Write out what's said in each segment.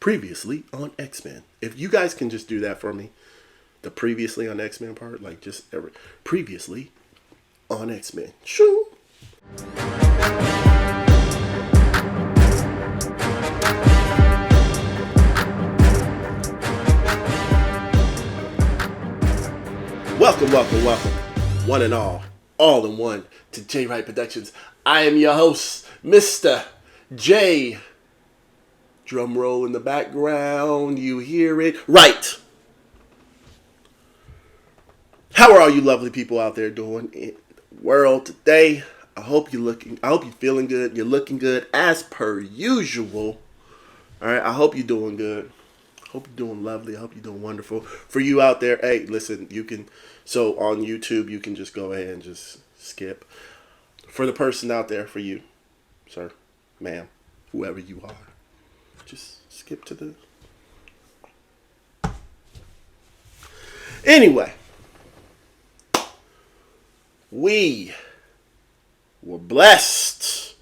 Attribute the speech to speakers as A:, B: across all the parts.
A: Previously on X-Men. If you guys can just do that for me, the previously on X-Men part, like just previously on X-Men. Shoo! Welcome, one and all in one, to J Wright Productions. I am your host, Mr. J. Drum roll in the background, you hear it right. How are all you lovely people out there doing in the world today? I hope you're feeling good. You're looking good as per usual. All right, I hope you're doing good. I hope you're doing lovely. I hope you're doing wonderful. For you out there, hey, listen, so on YouTube, you can just go ahead and just skip. For the person out there, for you, sir, ma'am, whoever you are, just skip to the... Anyway, we were blessed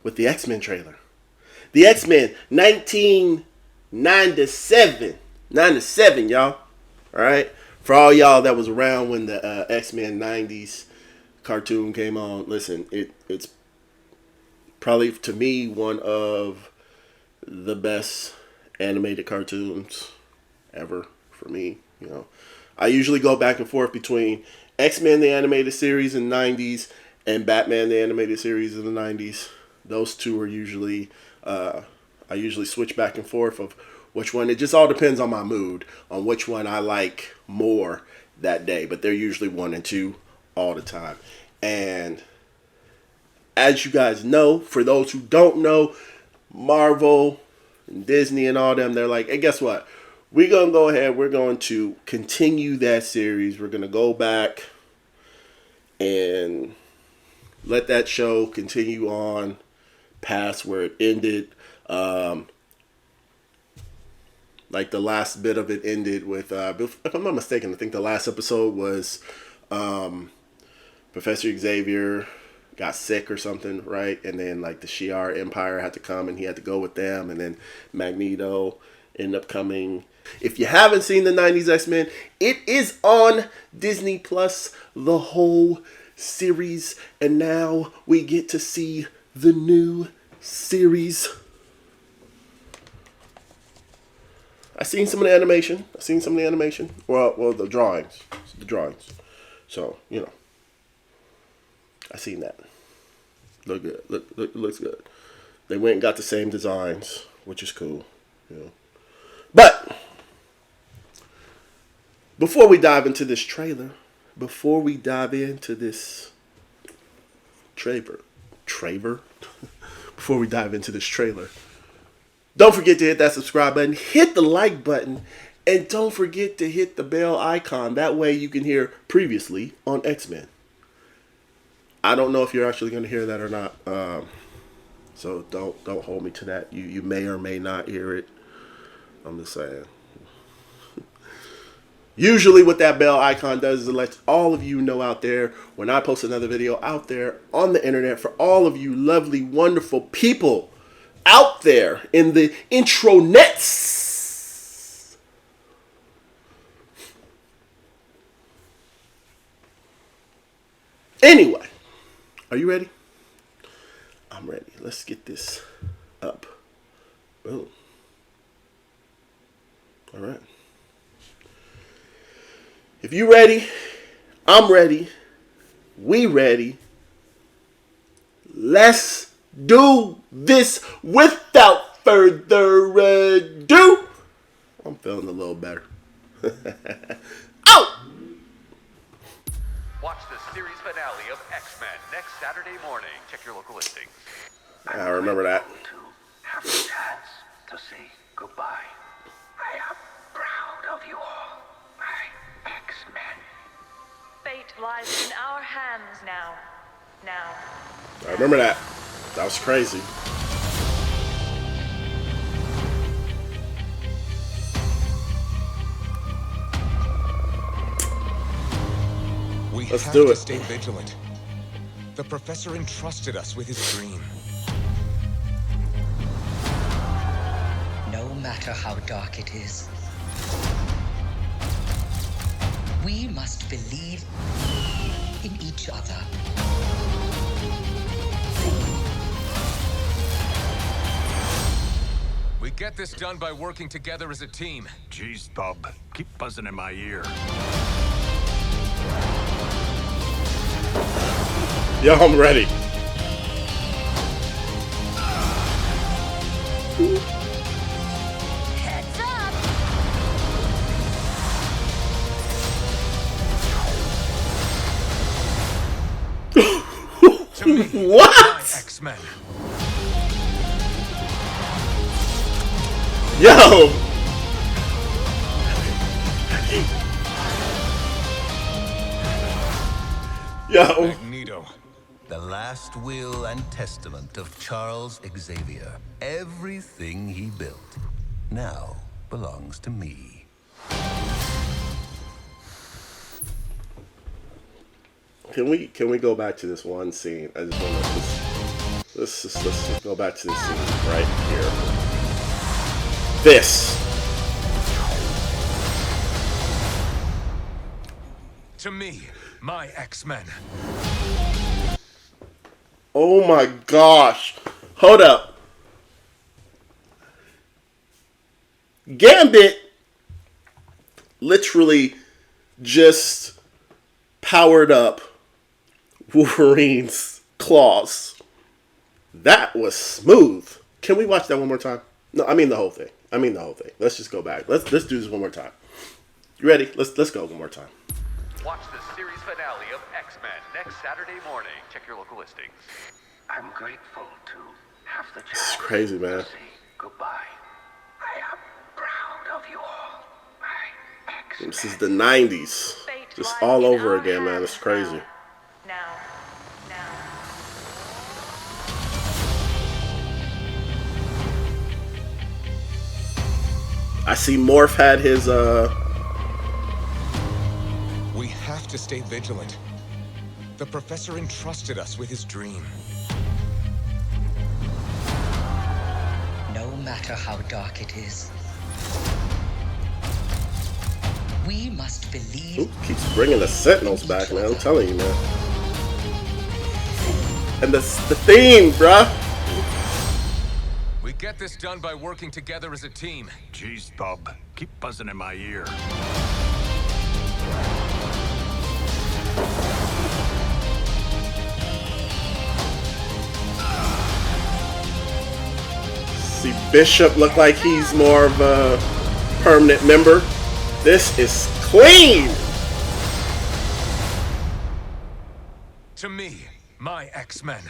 A: with the X-Men trailer. The X-Men 1997. 97, y'all. All right? For all y'all that was around when the X-Men 90s cartoon came on, listen, it's probably, to me, one of the best animated cartoons ever for me. You know, I usually go back and forth between X-Men the animated series in the 90s and Batman the animated series in the 90s. Those two are usually, I usually switch back and forth of which one. It just all depends on my mood, on which one I like more that day. But they're usually 1 and 2 all the time. And as you guys know, for those who don't know, Marvel and Disney and all them, they're like, hey, guess what? We're going to go ahead. We're going to continue that series. We're going to go back and let that show continue on past where it ended. Like the last bit of it ended with, if I'm not mistaken, I think the last episode was Professor Xavier got sick or something, right? And then like the Shi'ar Empire had to come and he had to go with them. And then Magneto ended up coming. If you haven't seen the 90s X-Men, it is on Disney Plus, the whole series. And now we get to see the new series. I seen some of the animation. Well, the drawings. So, you know, I seen that. Look good. Looks good. They went and got the same designs, which is cool. You know. But before we dive into this trailer, before we dive into this trailer, don't forget to hit that subscribe button, hit the like button, and don't forget to hit the bell icon. That way you can hear previously on X-Men. I don't know if you're actually going to hear that or not. So don't hold me to that. You may or may not hear it. I'm just saying. Usually what that bell icon does is it lets all of you know out there when I post another video out there on the internet. For all of you lovely, wonderful people out there in the intronets. Anyway, are you ready? I'm ready. Let's get this up. Boom. All right. If you ready, I'm ready. We ready. Let's do this without further ado. I'm feeling a little better. Oh!
B: Watch the series finale of X-Men next Saturday morning. Check your local listings.
A: I remember that.
C: To have a chance to say goodbye. I am proud of you all, my X-Men.
D: Fate lies in our hands now.
A: I remember that. That was crazy. Let's do it.
E: We have to stay vigilant. The professor entrusted us with his dream. matter how dark it is, we must believe in each other.
F: We get this done by working together as a team.
G: Jeez, bub. Keep buzzing in my ear.
A: Yo, I'm ready.
D: Heads up!
F: To me,
A: What?
F: my X-Men.
A: Yo! Yo!
F: Magneto.
H: The last will and testament of Charles Xavier. Everything he built now belongs to me.
A: Can we go back to this one scene? I just want to let's just go back to this scene right here. This.
F: To me, my X-Men.
A: Oh my gosh. Hold up. Gambit literally just powered up Wolverine's claws. That was smooth. Can we watch that one more time? No, I mean the whole thing. Let's just go back. Let's do this one more time. You ready? Let's go one more time.
B: Watch the series finale of X-Men next Saturday morning. Check your local listings.
C: I'm grateful to have the chance
A: It's crazy, man.
C: to say goodbye. I am proud of you all, my X-Men.
A: This is the 90s.
D: Fate
A: Just
D: lies
A: all
D: in
A: over
D: our
A: again, man.
D: hands
A: It's crazy.
D: Now.
A: I see Morph had his
F: We have to stay vigilant. The professor entrusted us with his dream.
E: No matter how dark it is, we must believe.
A: Ooh, keeps bringing the Sentinels back, man. I'm telling you, man. And the theme, bruh.
F: We get this done by working together as a team.
G: Jeez, bub. Keep buzzing in my ear.
A: See Bishop look like he's more of a permanent member. This is clean.
F: To me, my X-Men.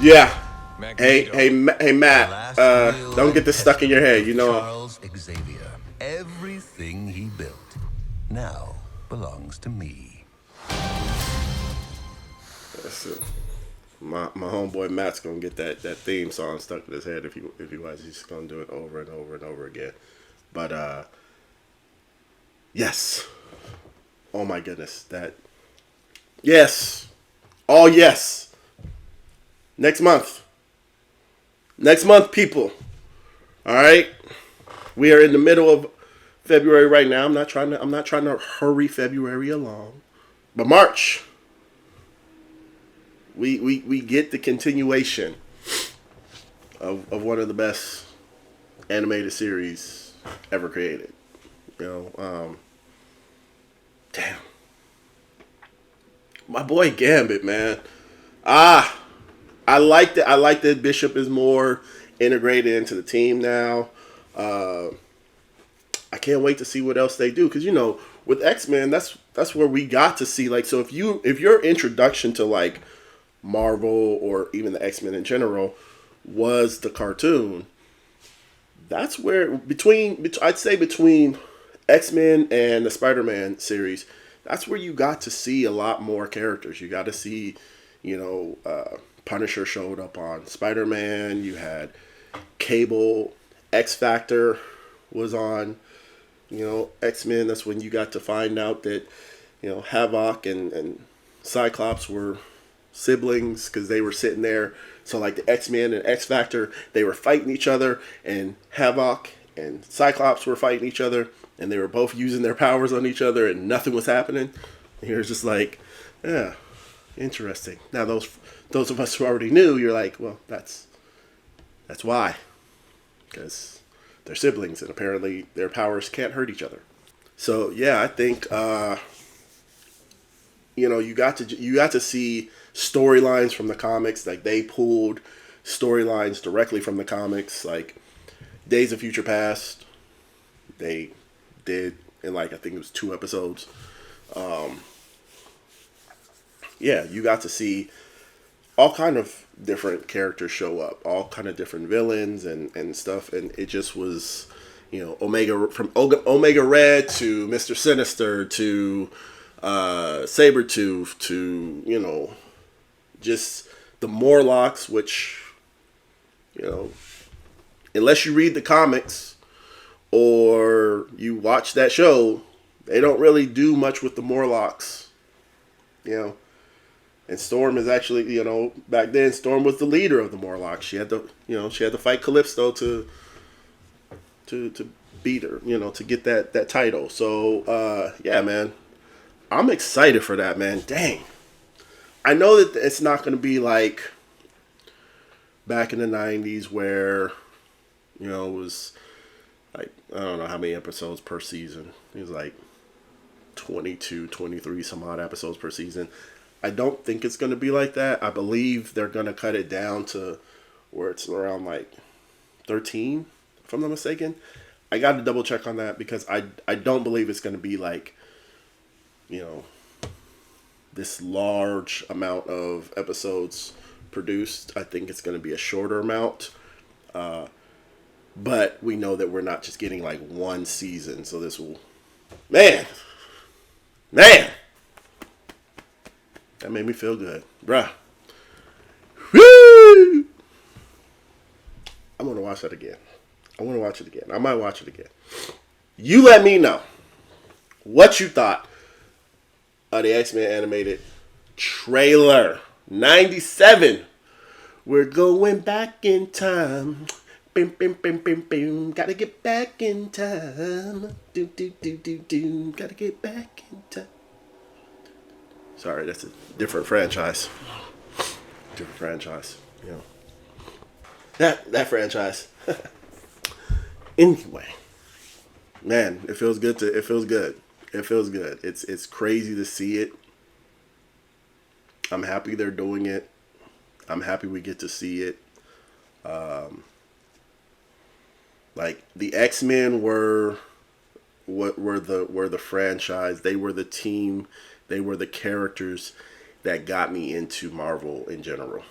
A: Yeah.
F: Magneto.
A: Hey, Matt. Don't get this stuck in your head. You know.
H: Charles Xavier. Everything he built now belongs to me.
A: That's it. My homeboy Matt's gonna get that theme song stuck in his head if he was. He's just gonna do it over and over and over again. But yes. Oh my goodness. That. Yes. Oh yes. Next month. Next month, people. All right. We are in the middle of February right now. I'm not trying to hurry February along. But March. We get the continuation of one of the best animated series ever created. You know, damn. My boy Gambit, man. I like that. I like that Bishop is more integrated into the team now. I can't wait to see what else they do, because you know, with X-Men, that's where we got to see, like, so if your introduction to like Marvel or even the X-Men in general was the cartoon, that's where I'd say between X-Men and the Spider-Man series, that's where you got to see a lot more characters. You got to see, you know, Punisher showed up on Spider-Man. You had Cable, X-Factor was on, you know, X-Men. That's when you got to find out that Havoc and Cyclops were siblings because they were sitting there. So like the X-Men and X Factor, they were fighting each other, and Havoc and Cyclops were fighting each other, and they were both using their powers on each other, and nothing was happening. And you're just like, yeah, interesting. Now those of us who already knew, you're like, well, that's why, because they're siblings, and apparently their powers can't hurt each other. So yeah, I think you got to see storylines from the comics. Like they pulled storylines directly from the comics. Like Days of Future Past, they did in like I think it was 2 episodes. Yeah, you got to see all kind of different characters show up, all kind of different villains and stuff, and it just was, Omega from Omega Red to Mr. Sinister to Sabretooth to just the Morlocks, which unless you read the comics or you watch that show, they don't really do much with the Morlocks, And Storm is actually, back then Storm was the leader of the Morlocks. She had to fight Calypso to beat her, to get that title. So yeah, man, I'm excited for that, man. Dang, I know that it's not going to be like back in the '90s where it was like I don't know how many episodes per season. It was like 22, 23 some odd episodes per season. I don't think it's going to be like that. I believe they're going to cut it down to where it's around like 13, if I'm not mistaken. I got to double check on that because I don't believe it's going to be like, this large amount of episodes produced. I think it's going to be a shorter amount. But we know that we're not just getting like one season. So this will, man. That made me feel good. Bruh. Woo! I'm going to watch that again. I want to watch it again. I might watch it again. You let me know what you thought of the X-Men animated trailer. 97. We're going back in time. Bim, bim, bim, bim, bim. Gotta get back in time. Do, do, do, do, do. Gotta get back in time. Sorry, that's a different franchise. That franchise. Anyway, man, it feels good. It feels good. It's crazy to see it. I'm happy they're doing it. I'm happy we get to see it. Like the X-Men were the franchise. They were the team. They were the characters that got me into Marvel in general.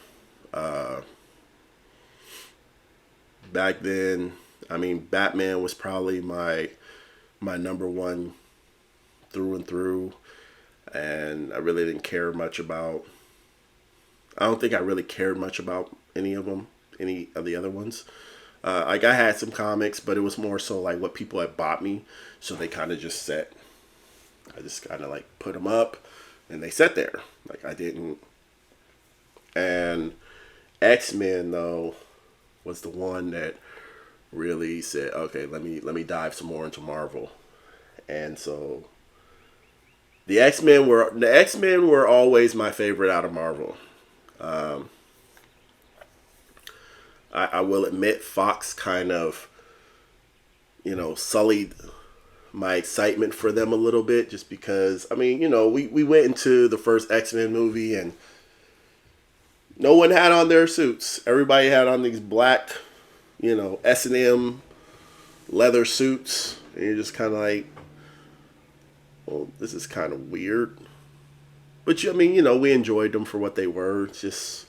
A: Back then, I mean, Batman was probably my number one through and through, and I really didn't care much about. I don't think I really cared much about any of the other ones. Like I had some comics, but it was more so like what people had bought me, so they kind of just set. I just kind of like put them up, and they sat there. Like I didn't. And X-Men though was the one that really said, okay, let me dive some more into Marvel. And so the X-Men were always my favorite out of Marvel. I will admit Fox kind of, sullied my excitement for them a little bit, just because, I mean, we went into the first X-Men movie and no one had on their suits. Everybody had on these black, S&M leather suits. And you're just kind of like, well, this is kind of weird. But, I mean, we enjoyed them for what they were. It's just,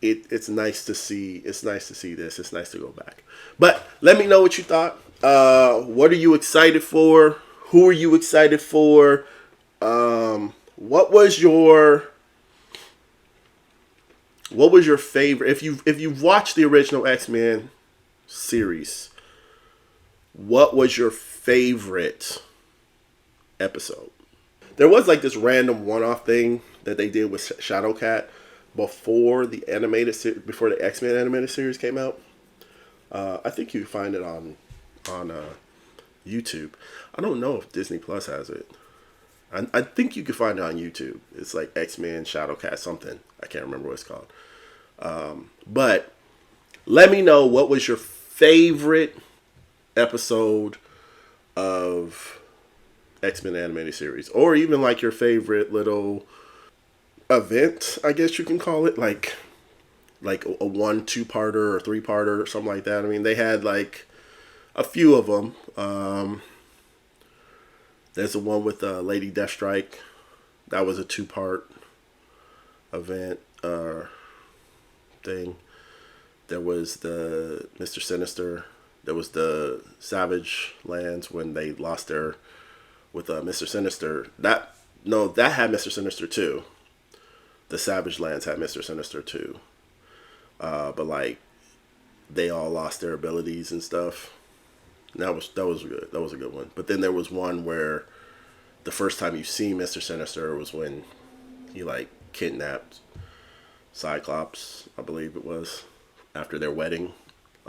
A: it's nice to see. It's nice to see this. It's nice to go back. But let me know what you thought. What are you excited for? Who are you excited for? What was your favorite? If you've watched the original X-Men series, what was your favorite episode? There was like this random one-off thing that they did with Shadowcat before the before the X-Men animated series came out. I think you can find it on YouTube. I don't know if Disney Plus has it. I think you can find it on YouTube. It's like X-Men Shadowcat something. I can't remember what it's called. But let me know, what was your favorite episode of X-Men animated series, or even like your favorite little event, I guess you can call it, like a 1-2-parter or 3-parter or something like that. I mean, they had like a few of them. There's the one with Lady Deathstrike. That was a 2-part event thing. There was the Mr. Sinister. There was the Savage Lands when they lost their with Mr. Sinister. That had Mr. Sinister too. The Savage Lands had Mr. Sinister too. But like they all lost their abilities and stuff. That was good. That was a good one. But then there was one where the first time you see Mr. Sinister was when he like kidnapped Cyclops, I believe it was, after their wedding,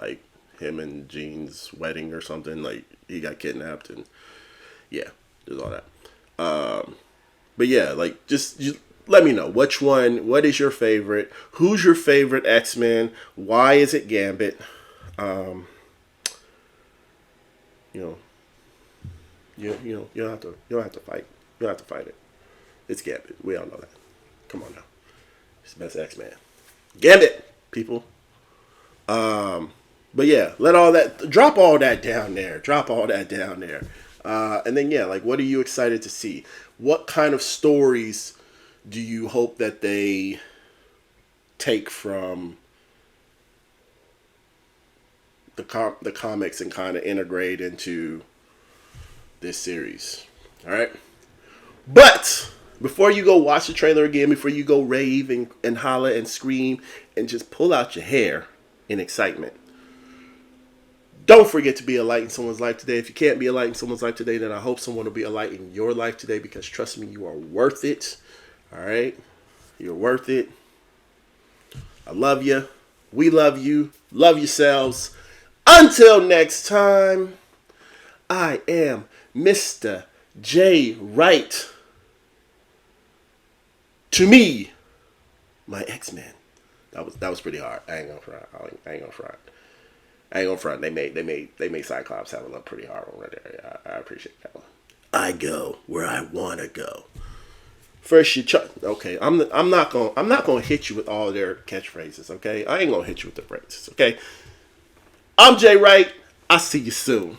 A: like him and Jean's wedding or something. Like he got kidnapped, and yeah, there's all that. But yeah, like just let me know which one. What is your favorite? Who's your favorite X-Men? Why is it Gambit? You don't have to fight. You don't have to fight it. It's Gambit. We all know that. Come on now. It's the best X-Man. Gambit, people. But yeah, drop all that down there. And then yeah, like what are you excited to see? What kind of stories do you hope that they take from the comics and kind of integrate into this series? All right. But before you go watch the trailer again, before you go rave and holler and scream and just pull out your hair in excitement, don't forget to be a light in someone's life today. If you can't be a light in someone's life today, then I hope someone will be a light in your life today, because trust me, you are worth it. All right? You're worth it. I love you. We love you. Love yourselves. Until next time, I am Mr. J. Wright. To me, my X-Men. That was pretty hard. I ain't gonna front. They made Cyclops have a look pretty hard one right there. I appreciate that one. I go where I wanna go. First okay, I'm not gonna hit you with all their catchphrases, okay? I ain't gonna hit you with the phrases, okay? I'm Jay Wright. I'll see you soon.